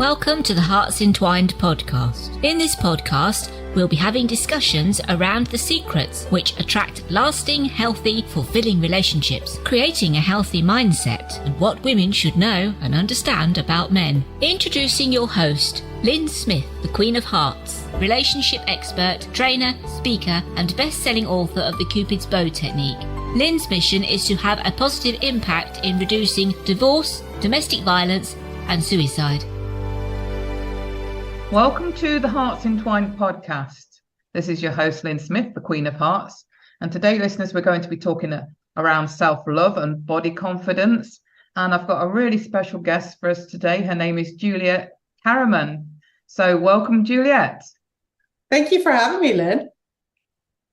Welcome to the HEARTS Entwined podcast. In this podcast, we'll be having discussions around the secrets which attract lasting, healthy, fulfilling relationships, creating a healthy mindset, and what women should know and understand about men. Introducing your host, Lyn Smith, the Queen of Hearts, relationship expert, trainer, speaker, and best-selling author of the Cupid's Bow technique. Lyn's mission is to have a positive impact in reducing divorce, domestic violence, and suicide. Welcome to the HEARTS Entwined podcast. This is your host, Lyn Smith, the Queen of Hearts. And today, listeners, we're going to be talking around self-love and body confidence. And I've got a really special guest for us today. Her name is Juliette Karaman. So welcome, Juliette. Thank you for having me, Lyn.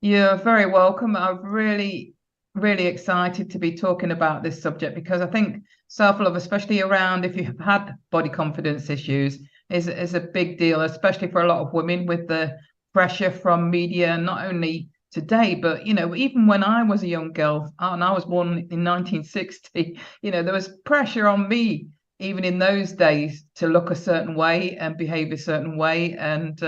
You're very welcome. I'm really excited to be talking about this subject because I think self-love, especially around if you've had body confidence issues, is a big deal, especially for a lot of women with the pressure from media, not only today, but, you know, even when I was a young girl, and I was born in 1960, you know, there was pressure on me, even in those days, to look a certain way and behave a certain way and,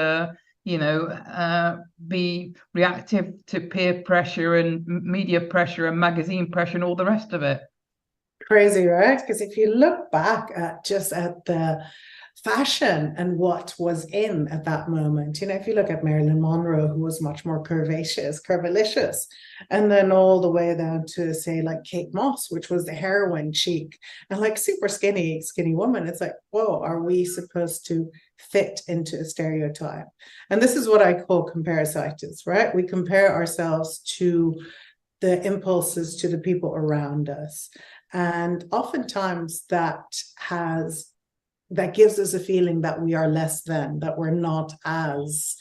be reactive to peer pressure and media pressure and magazine pressure and all the rest of it. Crazy, right? Because if you look back at the fashion and what was in at that moment, you know, if you look at Marilyn Monroe, who was much more curvilicious, and then all the way down to, say, like Kate Moss, which was the heroin chic and like super skinny woman. It's like, whoa, are we supposed to fit into a stereotype? And this is what I call comparisitis, right? We compare ourselves to the impulses to the people around us. And oftentimes that gives us a feeling that we are less than, that we're not as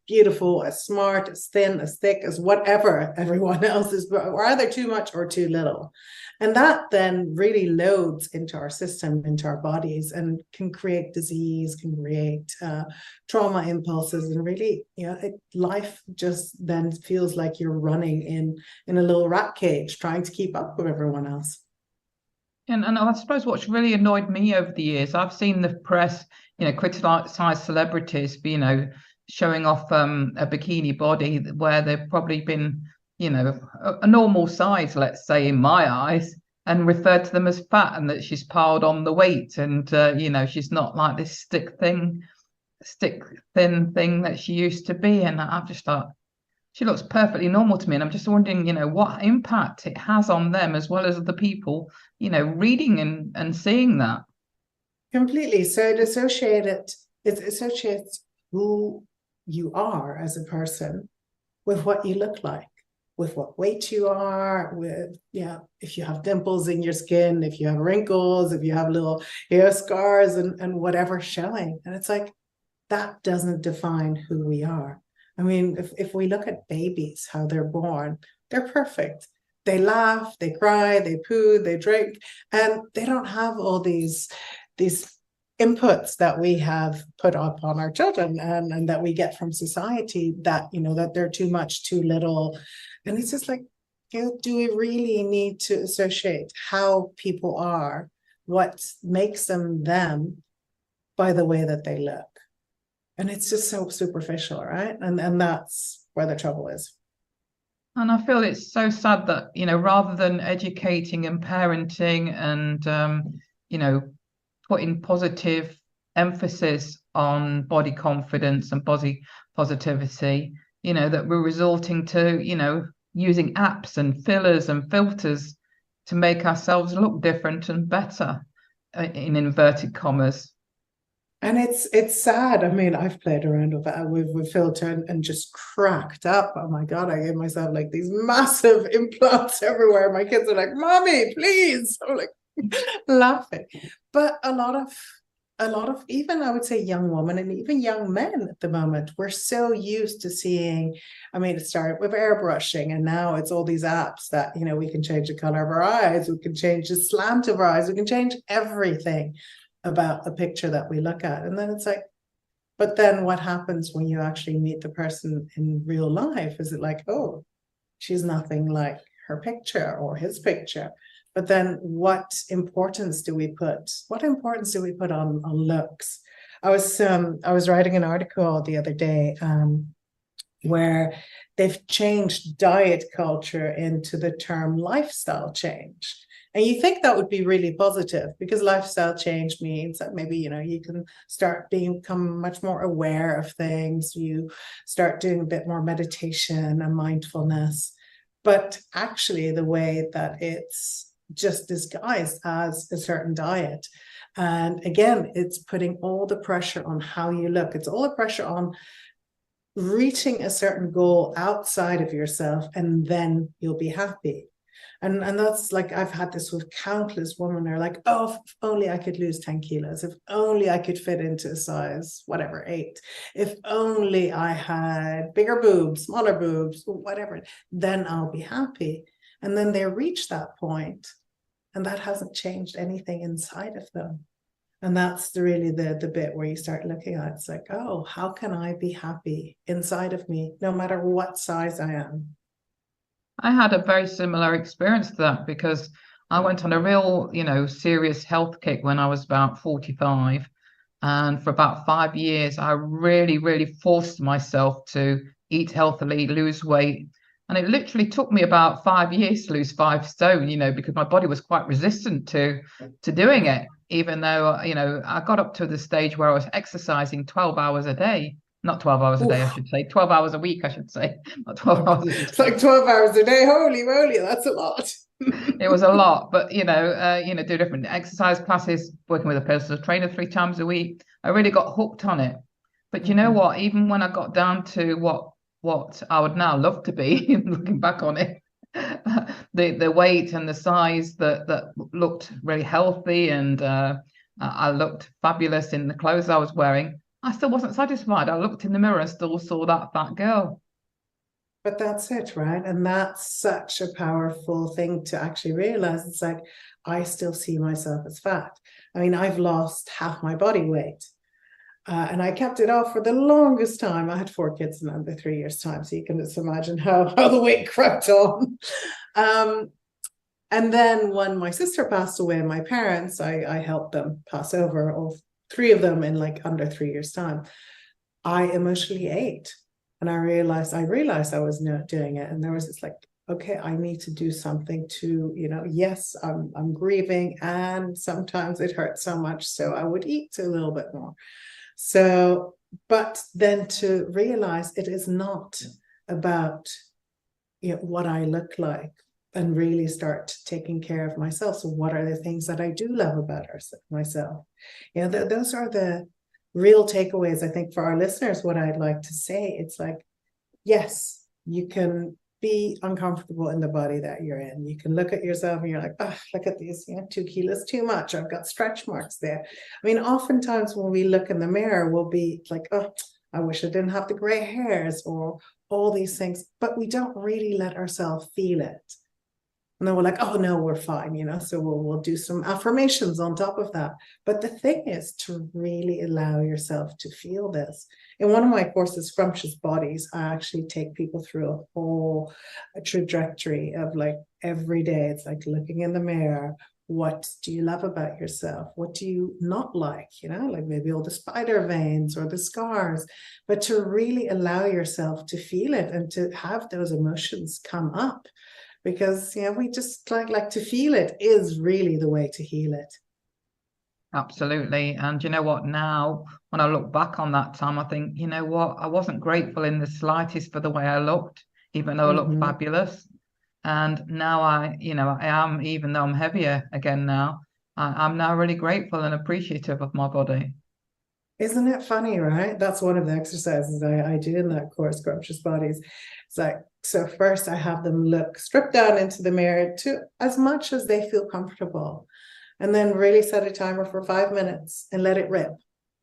beautiful, as smart, as thin, as thick, as whatever everyone else is, but we're either too much or too little. And that then really loads into our system, into our bodies, and can create disease, can create trauma impulses. And really, you know, life just then feels like you're running in a little rat cage, trying to keep up with everyone else. And I suppose what's really annoyed me over the years, I've seen the press, you know, criticize celebrities for, you know, showing off a bikini body where they've probably been, you know, a normal size, let's say, in my eyes, and referred to them as fat and that she's piled on the weight and, you know, she's not like this stick thin thing that she used to be. And I've just thought, she looks perfectly normal to me. And I'm just wondering, you know, what impact it has on them as well as the people, you know, reading and seeing that. Completely. So it associates who you are as a person with what you look like, with what weight you are, with, yeah, if you have dimples in your skin, if you have wrinkles, if you have little hair scars and whatever showing. And it's like, that doesn't define who we are. I mean, if we look at babies, how they're born, they're perfect. They laugh, they cry, they poo, they drink, and they don't have all these inputs that we have put up on our children and that we get from society, that, you know, that they're too much, too little. And it's just like, do we really need to associate how people are, what makes them by the way that they look? And it's just so superficial, right? And that's where the trouble is. And I feel it's so sad that, you know, rather than educating and parenting and, you know, putting positive emphasis on body confidence and body positivity, you know, that we're resorting to, you know, using apps and fillers and filters to make ourselves look different and better, in inverted commas. And it's sad. I mean, I've played around with filter and just cracked up. Oh my God, I gave myself like these massive implants everywhere. My kids are like, "Mommy, please." I'm like laughing. But a lot of even, I would say, young women and even young men at the moment, we're so used to seeing, I mean, it started with airbrushing and now it's all these apps that, you know, we can change the color of our eyes, we can change the slant of our eyes, we can change everything about a picture that we look at. And then it's like, but then what happens when you actually meet the person in real life? Is it like, oh, she's nothing like her picture or his picture? But then what importance do we put on looks? I was writing an article the other day where they've changed diet culture into the term lifestyle change. And you think that would be really positive, because lifestyle change means that maybe, you can start become much more aware of things. You start doing a bit more meditation and mindfulness. But actually, the way that it's just disguised as a certain diet. And again, it's putting all the pressure on how you look. It's all the pressure on reaching a certain goal outside of yourself, and then you'll be happy. And that's like, I've had this with countless women. They're like, oh, if only I could lose 10 kilos. If only I could fit into a size, whatever, 8. If only I had bigger boobs, smaller boobs, whatever, then I'll be happy. And then they reach that point, and that hasn't changed anything inside of them. And that's really the bit where you start looking at it. It's like, oh, how can I be happy inside of me, no matter what size I am? I had a very similar experience to that, because I went on a real, serious health kick when I was about 45. And for about 5 years, I really, really forced myself to eat healthily, lose weight. And it literally took me about 5 years to lose 5 stone, because my body was quite resistant to doing it, even though, I got up to the stage where I was exercising 12 hours a day. Not 12 hours a day, I should say. 12 hours a week, I should say. Not 12 hours a day. It's like 12 hours a day. Holy moly, that's a lot. It was a lot, but, do different exercise classes, working with a personal trainer 3 times a week. I really got hooked on it. But you know what? Even when I got down to what I would now love to be, looking back on it, the weight and the size that looked really healthy, and I looked fabulous in the clothes I was wearing, I still wasn't satisfied. I looked in the mirror and still saw that fat girl. But that's it, right? And that's such a powerful thing to actually realize. It's like, I still see myself as fat. I mean, I've lost half my body weight. And I kept it off for the longest time. I had 4 kids in under 3 years' time, so you can just imagine how the weight crept on. And then when my sister passed away, my parents, I helped them pass over, all 3 of them in like under 3 years' time. I emotionally ate, and I realized I was not doing it. And there was this like, okay, I need to do something to, yes, I'm grieving, and sometimes it hurts so much, so I would eat a little bit more. So, but then to realize it is not about, what I look like, and really start taking care of myself. So what are the things that I do love about myself? Those are the real takeaways, I think, for our listeners. What I'd like to say, it's like, yes, you can be uncomfortable in the body that you're in. You can look at yourself and you're like, oh, look at these, 2 kilos too much. I've got stretch marks there. I mean, oftentimes when we look in the mirror, we'll be like, oh, I wish I didn't have the gray hairs, or all these things, but we don't really let ourselves feel it. And then we're like, oh no, we're fine, so we'll do some affirmations on top of that. But the thing is to really allow yourself to feel this. In one of my courses, Scrumptious Bodies, I actually take people through a whole trajectory of like every day. It's like looking in the mirror. What do you love about yourself? What do you not like? Like maybe all the spider veins or the scars, but to really allow yourself to feel it and to have those emotions come up. Because, we just like to feel it is really the way to heal it. Absolutely. And you know what, now, when I look back on that time, I think, I wasn't grateful in the slightest for the way I looked, even though I looked fabulous. And now I am, even though I'm heavier again now, I'm now really grateful and appreciative of my body. Isn't it funny, right? That's one of the exercises I do in that course, Scrumptious Bodies. It's like, so first I have them look, strip down into the mirror to as much as they feel comfortable, and then really set a timer for 5 minutes and let it rip.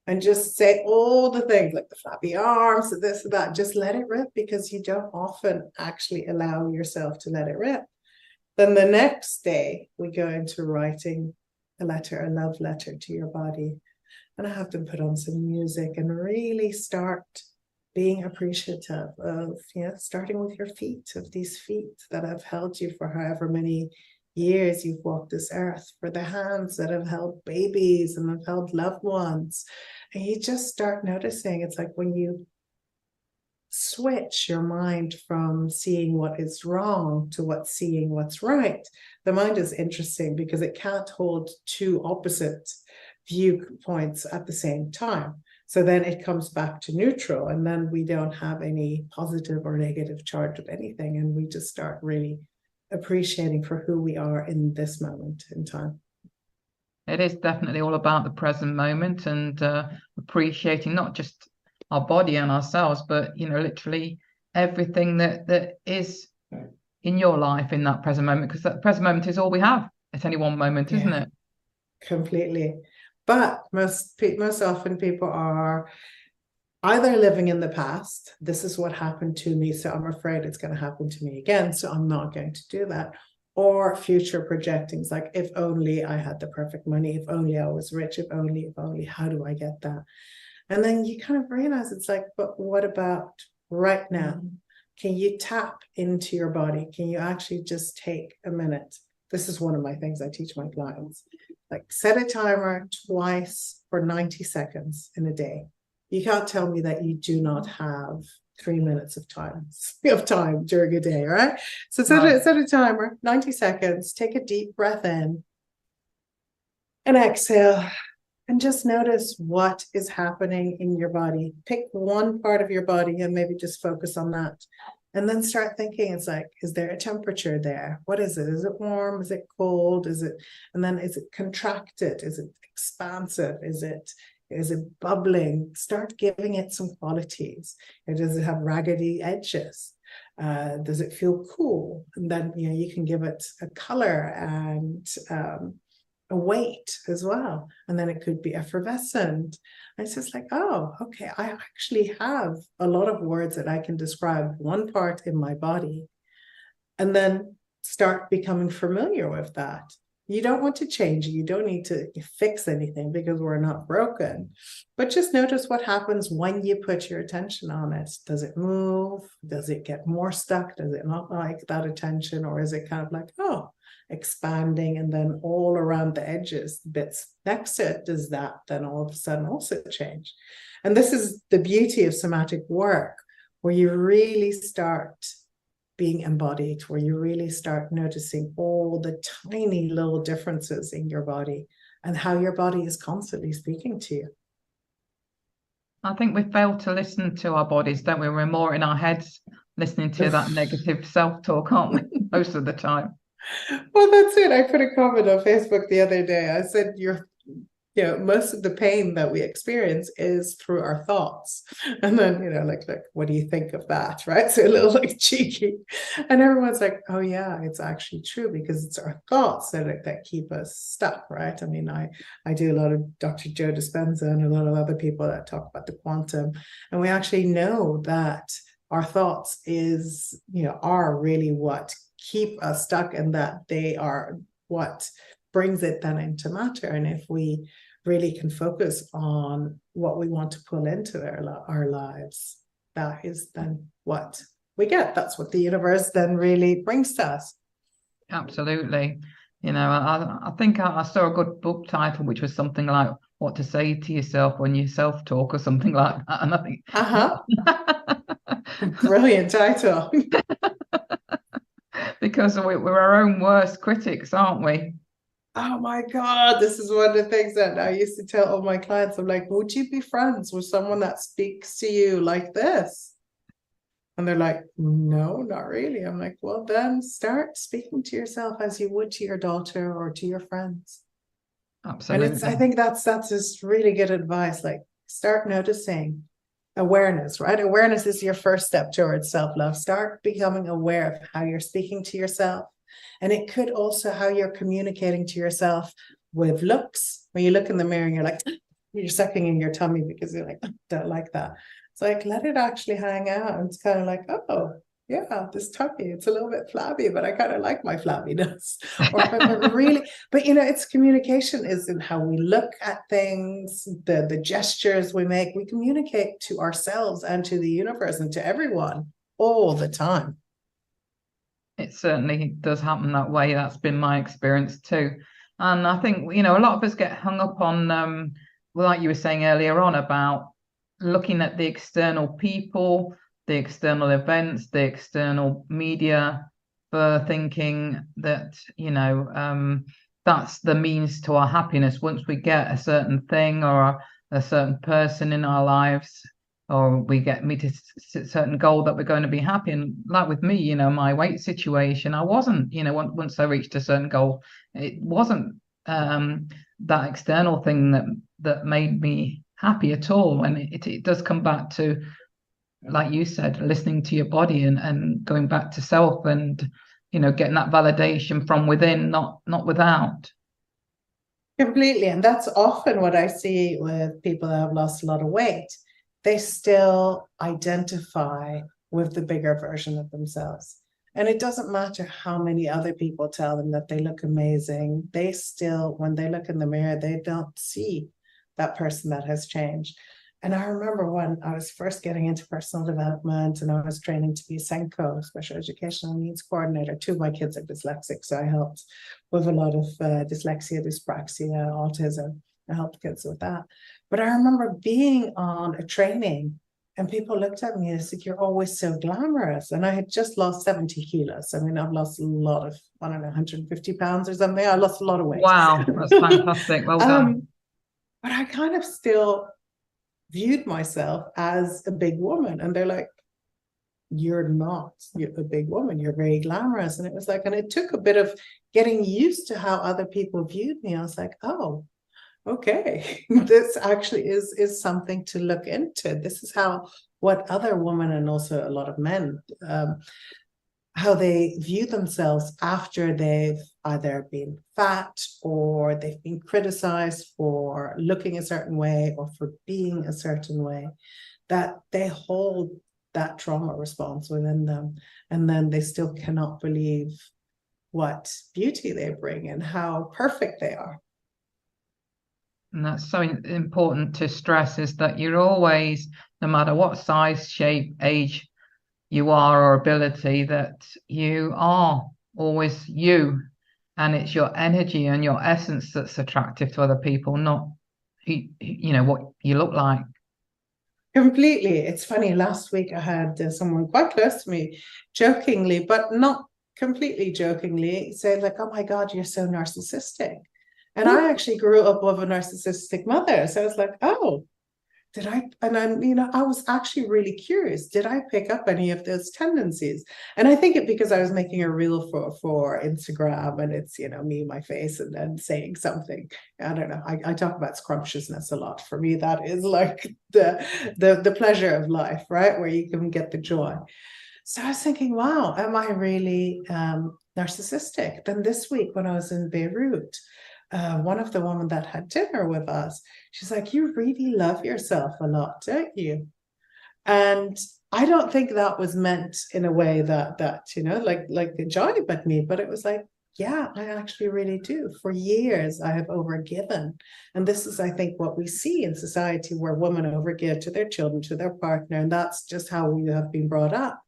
And just say all the things like the flappy arms, this, that, just let it rip, because you don't often actually allow yourself to let it rip. Then the next day we go into writing a love letter to your body. And I have them put on some music and really start being appreciative of, starting with your feet, of these feet that have held you for however many years you've walked this earth, for the hands that have held babies and have held loved ones. And you just start noticing, it's like when you switch your mind from seeing what is wrong to seeing what's right. The mind is interesting because it can't hold two opposite viewpoints at the same time. So then it comes back to neutral, and then we don't have any positive or negative charge of anything. And we just start really appreciating for who we are in this moment in time. It is definitely all about the present moment, and appreciating not just our body and ourselves, but, you know, literally everything that is in your life in that present moment, because that present moment is all we have at any one moment, isn't it? Completely. But most often people are either living in the past, this is what happened to me, so I'm afraid it's going to happen to me again, so I'm not going to do that. Or future projecting, like, if only I had the perfect money, if only I was rich, if only, how do I get that? And then you kind of realize it's like, but what about right now? Can you tap into your body? Can you actually just take a minute? This is one of my things I teach my clients. Like, set a timer twice for 90 seconds in a day. You can't tell me that you do not have 3 minutes of time during a day, right? So set a timer, 90 seconds, take a deep breath in and exhale, and just notice what is happening in your body. Pick one part of your body and maybe just focus on that. And then start thinking, it's like, is there a temperature there? What is it? Is it warm? Is it cold? And then is it contracted? Is it expansive? Is it bubbling? Start giving it some qualities. Does it have raggedy edges? Does it feel cool? And then, you know, you can give it a color and a weight as well. And then it could be effervescent. And it's just like, oh, okay, I actually have a lot of words that I can describe one part in my body. And then start becoming familiar with that. You don't want to change it. You don't need to fix anything because we're not broken. But just notice what happens when you put your attention on it. Does it move? Does it get more stuck? Does it not like that attention? Or is it kind of like, oh, expanding, and then all around the edges, bits next to it, does that then all of a sudden also change? And this is the beauty of somatic work, where you really start being embodied, where you really start noticing all the tiny little differences in your body and how your body is constantly speaking to you. I think we fail to listen to our bodies, don't we? We're more in our heads listening to that negative self-talk, aren't we, most of the time? Well, that's it. I put a comment on Facebook the other day. I said, most of the pain that we experience is through our thoughts. And then, like, what do you think of that? Right? So a little like cheeky. And everyone's like, oh yeah, it's actually true, because it's our thoughts that keep us stuck, right? I mean, I do a lot of Dr. Joe Dispenza and a lot of other people that talk about the quantum. And we actually know that our thoughts are really what keep us stuck, and that they are what brings it then into matter. And if we really can focus on what we want to pull into our lives, that is then what we get. That's what the universe then really brings to us. Absolutely. I think I saw a good book title, which was something like What to Say to Yourself When You Self-Talk, or something like that. And I think brilliant title. Because we're our own worst critics, aren't we? Oh my God, this is one of the things that I used to tell all my clients. I'm like, would you be friends with someone that speaks to you like this? And they're like, no, not really. I'm like, well, then start speaking to yourself as you would to your daughter or to your friends. Absolutely. And I think that's just really good advice. Like, start noticing. Awareness, right? Awareness is your first step towards self-love. Start becoming aware of how you're speaking to yourself. And it could also how you're communicating to yourself with looks. When you look in the mirror and you're like, you're sucking in your tummy because you're like, don't like that. It's like, let it actually hang out. And it's kind of like, oh, yeah, this tummy, it's a little bit flabby, but I kind of like my flabbiness. But it's communication is in how we look at things, the gestures we make. We communicate to ourselves and to the universe and to everyone all the time. It certainly does happen that way. That's been my experience too. And I think, a lot of us get hung up on, like you were saying earlier on, about looking at the external people, the external events, the external media, for thinking that, that's the means to our happiness. Once we get a certain thing or a certain person in our lives, or we meet a certain goal, that we're going to be happy. And like with me, my weight situation, I wasn't, once I reached a certain goal, it wasn't that external thing that made me happy at all. And it does come back to, like you said, listening to your body and going back to self, and getting that validation from within, not without. Completely. And that's often what I see with people that have lost a lot of weight. They still identify with the bigger version of themselves. And it doesn't matter how many other people tell them that they look amazing. They still, when they look in the mirror, they don't see that person that has changed. And I remember when I was first getting into personal development and I was training to be a SENCO, special educational needs coordinator. 2 of my kids are dyslexic, so I helped with a lot of dyslexia, dyspraxia, autism. I helped kids with that. But I remember being on a training and people looked at me and said, "You're always so glamorous." And I had just lost 70 kilos. I mean, I've lost a lot of, 150 pounds or something. I lost a lot of weight. Wow, that's fantastic. Well done. But I kind of still viewed myself as a big woman. And they're like, "You're not. You're a big woman. You're very glamorous." And it was like, and it took a bit of getting used to how other people viewed me. I was like, oh, okay, this actually is something to look into. This is what other women, and also a lot of men, how they view themselves after they've either been fat or they've been criticized for looking a certain way or for being a certain way, that they hold that trauma response within them. And then they still cannot believe what beauty they bring and how perfect they are. And that's so important to stress, is that you're always, no matter what size, shape, age you are or ability, that you are always you. And it's your energy and your essence that's attractive to other people, not what you look like. Completely. It's funny, last week I had someone quite close to me jokingly, but not completely jokingly, say like, "Oh my God, you're so narcissistic." And I actually grew up with a narcissistic mother. So I was like, oh, did I? And then, I was actually really curious. Did I pick up any of those tendencies? And I think because I was making a reel for Instagram, and it's, me, my face, and then saying something. I don't know. I talk about scrumptiousness a lot. For me, that is like the pleasure of life, right? Where you can get the joy. So I was thinking, wow, am I really narcissistic? Then this week when I was in Beirut, one of the women that had dinner with us, she's like, "You really love yourself a lot, don't you?" And I don't think that was meant in a way that like a jibe at me, but it was like, yeah, I actually really do. For years, I have overgiven. And this is, I think, what we see in society, where women overgive to their children, to their partner, and that's just how we have been brought up.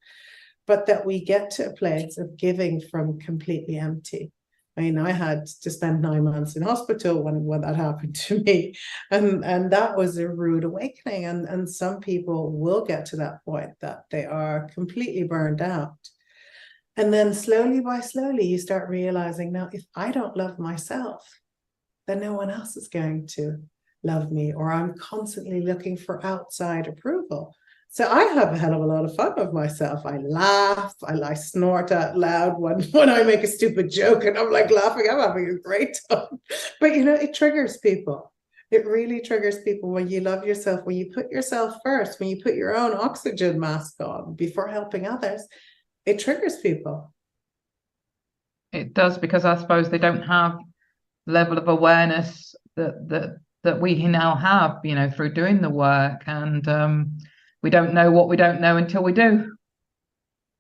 But that we get to a place of giving from completely empty. I mean, I had to spend 9 months in hospital when that happened to me. And that was a rude awakening. And some people will get to that point that they are completely burned out. And then slowly by slowly, you start realizing, now, if I don't love myself, then no one else is going to love me, or I'm constantly looking for outside approval. So I have a hell of a lot of fun with myself. I laugh, I snort out loud when I make a stupid joke, and I'm like laughing, I'm having a great time. But it triggers people. It really triggers people when you love yourself, when you put yourself first, when you put your own oxygen mask on before helping others. It triggers people. It does, because I suppose they don't have the level of awareness that we now have, through doing the work. And we don't know what we don't know until we do.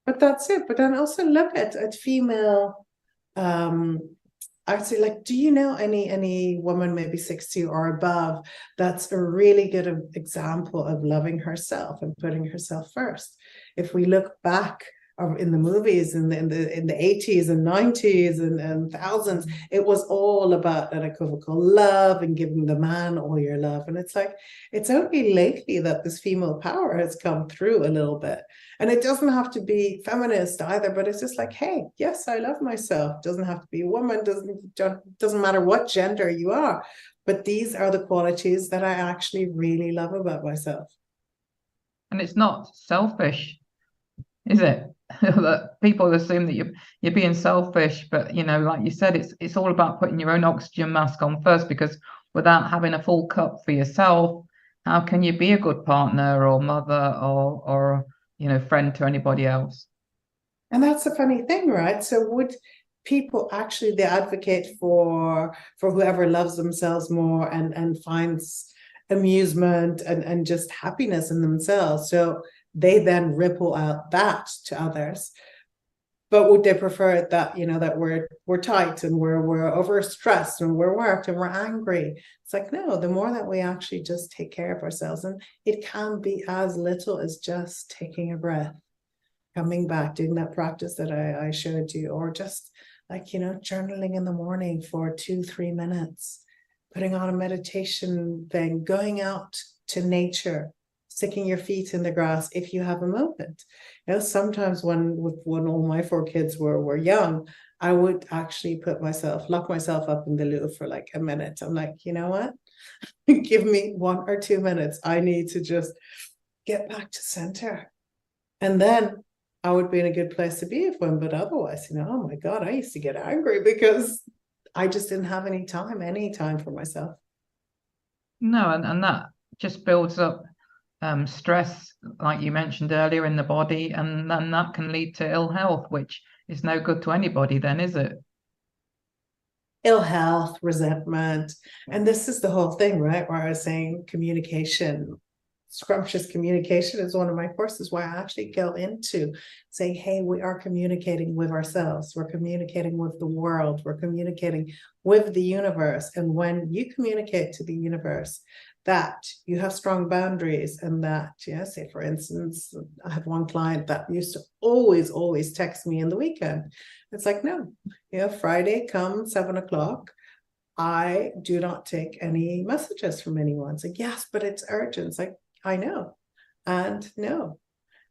But that's it. But then also look at female, I'd say, like, do you know any woman maybe 60 or above that's a really good example of loving herself and putting herself first? If we look back or in the movies in the 80s and 90s and thousands, it was all about unequivocal love and giving the man all your love. And it's like, it's only lately that this female power has come through a little bit. And it doesn't have to be feminist either, but it's just like, hey, yes, I love myself. It doesn't have to be a woman, doesn't matter what gender you are. But these are the qualities that I actually really love about myself. And it's not selfish, is it? That people assume that you're being selfish, but like you said, it's all about putting your own oxygen mask on first, because without having a full cup for yourself, how can you be a good partner or mother or friend to anybody else? And that's the funny thing, right? So would people actually, they advocate for whoever loves themselves more and finds amusement and just happiness in themselves. So they then ripple out that to others. But would they prefer it that, that we're tight and we're overstressed and we're worked and we're angry? It's like, no, the more that we actually just take care of ourselves, and it can be as little as just taking a breath, coming back, doing that practice that I showed you, or just like, journaling in the morning for 2-3 minutes, putting on a meditation thing, going out to nature, sticking your feet in the grass if you have a moment. Sometimes when all my 4 kids were young, I would actually lock myself up in the loo for like a minute. I'm like, you know what? Give me 1 or 2 minutes. I need to just get back to center. And then I would be in a good place to be with them. But otherwise, oh my God, I used to get angry because I just didn't have any time for myself. No, and that just builds up stress, like you mentioned earlier, in the body, and then that can lead to ill health, which is no good to anybody then, is it? Ill health, resentment. And this is the whole thing, right? Where I was saying communication, scrumptious communication is one of my courses where I actually go into saying, hey, we are communicating with ourselves. We're communicating with the world. We're communicating with the universe. And when you communicate to the universe that you have strong boundaries, and that, say for instance, I have one client that used to always text me in the weekend. It's like, no, Friday come 7:00, I do not take any messages from anyone. It's like, yes, but it's urgent. It's like, I know, and no.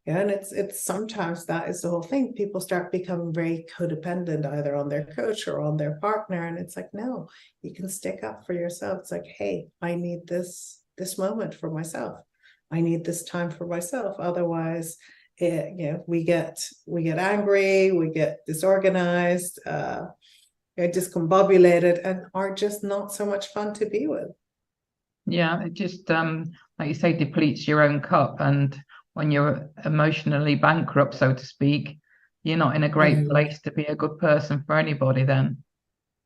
And it's sometimes that is the whole thing. People start becoming very codependent either on their coach or on their partner. And it's like, no, you can stick up for yourself. It's like, hey, I need this moment for myself. I need this time for myself. Otherwise, we get angry, we get disorganized, discombobulated, and are just not so much fun to be with. Yeah, it just like you say, depletes your own cup. And when you're emotionally bankrupt, so to speak, you're not in a great place to be a good person for anybody then.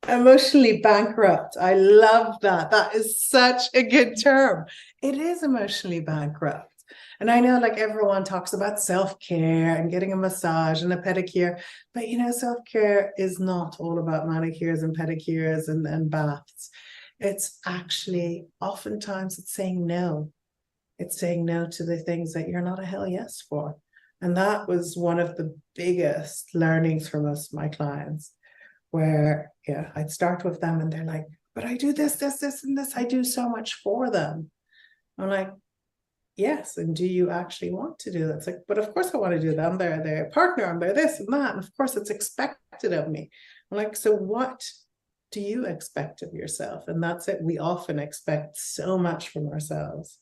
Emotionally bankrupt. I love that. That is such a good term. It is emotionally bankrupt. And I know like everyone talks about self-care and getting a massage and a pedicure, but self-care is not all about manicures and pedicures and baths. It's actually, oftentimes it's saying no. It's saying no to the things that you're not a hell yes for. And that was one of the biggest learnings from my clients, where I'd start with them and they're like, but I do this, and this. I do so much for them. I'm like, yes, and do you actually want to do that? It's like, but of course I want to do that. I'm their partner, I'm their this and that. And of course it's expected of me. I'm like, so what do you expect of yourself? And that's it. We often expect so much from ourselves.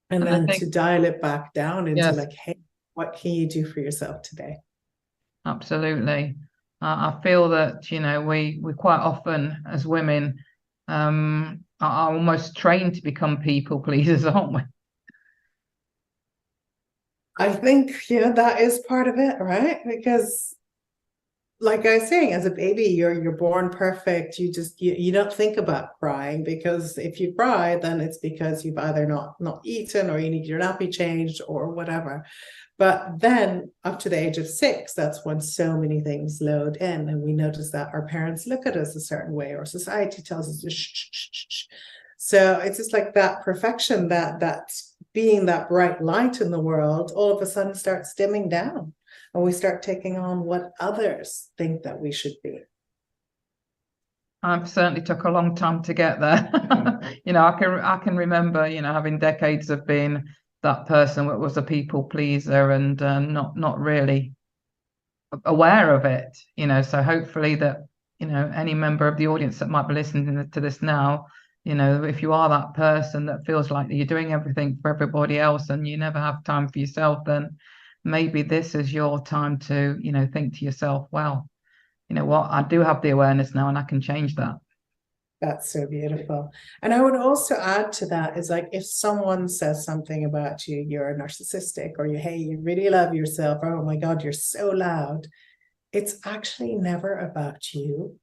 And then to dial it back down into like, hey, what can you do for yourself today? Absolutely. I feel that, we quite often as women are almost trained to become people pleasers, aren't we? I think, that is part of it, right? Because like I was saying, as a baby, you're born perfect. You just you don't think about crying, because if you cry, then it's because you've either not eaten, or you need your nappy changed, or whatever. But then up to the age of 6, that's when so many things load in, and we notice that our parents look at us a certain way, or society tells us to shh, shh, shh, shh, shh. So it's just like that perfection, that being that bright light in the world, all of a sudden starts dimming down. and we start taking on what others think that we should be. I've certainly took a long time to get there. I can remember, having decades of being that person that was a people pleaser and not really aware of it. So hopefully that, any member of the audience that might be listening to this now, if you are that person that feels like you're doing everything for everybody else and you never have time for yourself, then maybe this is your time to, think to yourself, well, you know what, I do have the awareness now and I can change that. That's so beautiful. And I would also add to that is like, if someone says something about you, you're narcissistic, or hey, you really love yourself, oh my God, you're so loud. It's actually never about you,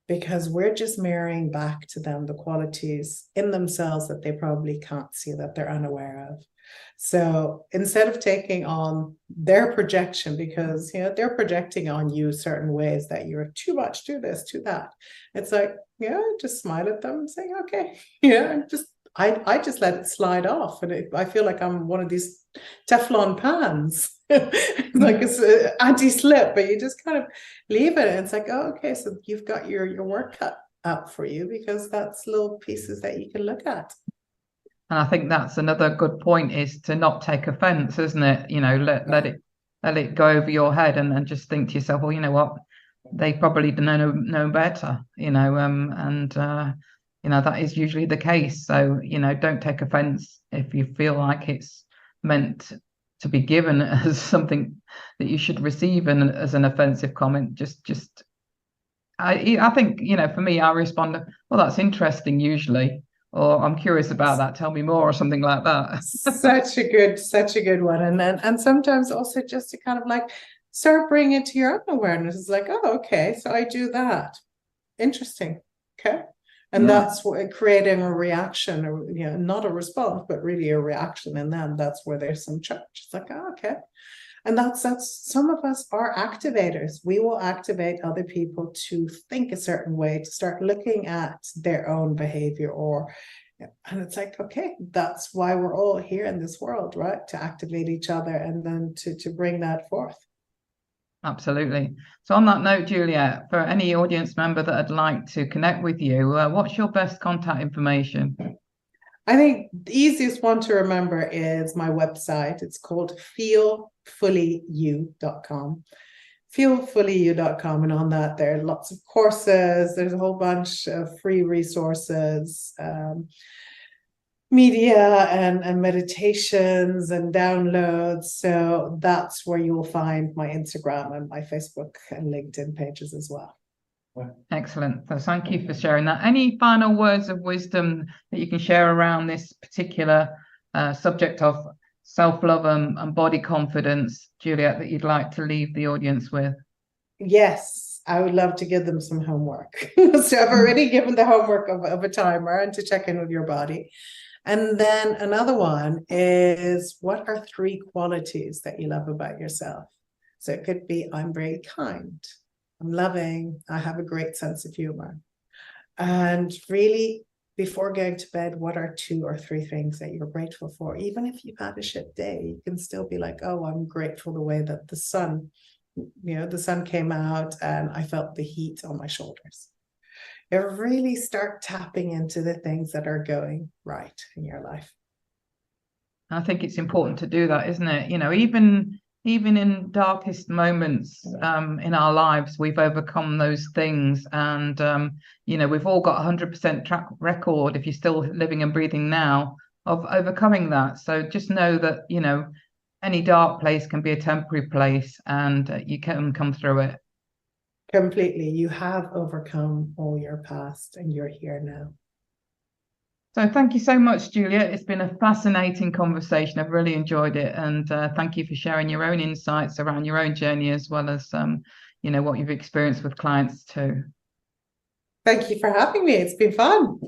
because we're just mirroring back to them the qualities in themselves that they probably can't see, that they're unaware of. So instead of taking on their projection, because they're projecting on you certain ways that you're too much, do this, do that, it's like, just smile at them and say, okay, I just let it slide off, and I feel like I'm one of these Teflon pans. Like it's anti-slip, but you just kind of leave it, and it's like, oh, okay, so you've got your work cut out for you, because that's little pieces that you can look at. And I think that's another good point, is to not take offense, isn't it? Let it go over your head and just think to yourself, well, you know what, they probably know better, that is usually the case. So, don't take offense if you feel like it's meant to be given as something that you should receive and as an offensive comment. I think, for me, I respond, well, that's interesting usually, or I'm curious about that, tell me more, or something like that. Such a good one. And sometimes also just to kind of like start bringing it to your own awareness. It's like, oh, okay, so I do that. Interesting. Okay. And that's what, creating a reaction, or not a response, but really a reaction in them. That's where there's some change. It's like, oh, okay. And that's some of us are activators. We will activate other people to think a certain way, to start looking at their own behavior, and it's like, okay, that's why we're all here in this world, right? To activate each other and then to bring that forth. Absolutely. So on that note, Juliette, for any audience member that would like to connect with you, what's your best contact information? I think the easiest one to remember is my website. It's called feelfullyu.com. Feelfullyu.com, and on that there are lots of courses. There's a whole bunch of free resources, media and meditations and downloads. So that's where you will find my Instagram and my Facebook and LinkedIn pages as well. Excellent. So thank you for sharing that. Any final words of wisdom that you can share around this particular subject of self-love and body confidence, Juliette, that you'd like to leave the audience with? Yes, I would love to give them some homework. So I've already given the homework of a timer and to check in with your body. And then another one is, what are 3 qualities that you love about yourself? So it could be, I'm very kind, I'm loving, I have a great sense of humor. And really, before going to bed, what are 2 or 3 things that you're grateful for? Even if you've had a shit day, you can still be like, oh, I'm grateful the way that the sun came out and I felt the heat on my shoulders. You really start tapping into the things that are going right in your life. I think it's important to do that, isn't it? Even in darkest moments in our lives, we've overcome those things. And, we've all got 100% track record, if you're still living and breathing now, of overcoming that. So just know that, any dark place can be a temporary place, and you can come through it. Completely. You have overcome all your past and you're here now. So thank you so much, Juliette. It's been a fascinating conversation. I've really enjoyed it. And thank you for sharing your own insights around your own journey, as well as, what you've experienced with clients too. Thank you for having me. It's been fun.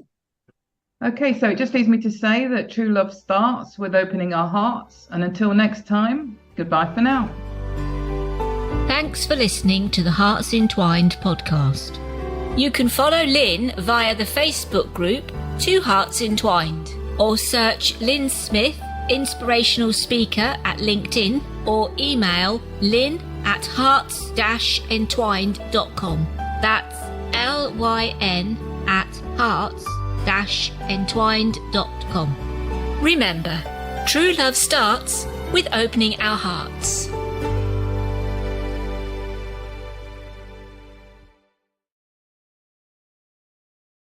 Okay, so it just leaves me to say that true love starts with opening our hearts. And until next time, goodbye for now. Thanks for listening to the Hearts Entwined podcast. You can follow Lyn via the Facebook group 2 Hearts Entwined, or search Lyn Smith inspirational speaker at LinkedIn, or email lyn@hearts-entwined.com. That's LYN@hearts-entwined.com. Remember, true love starts with opening our hearts.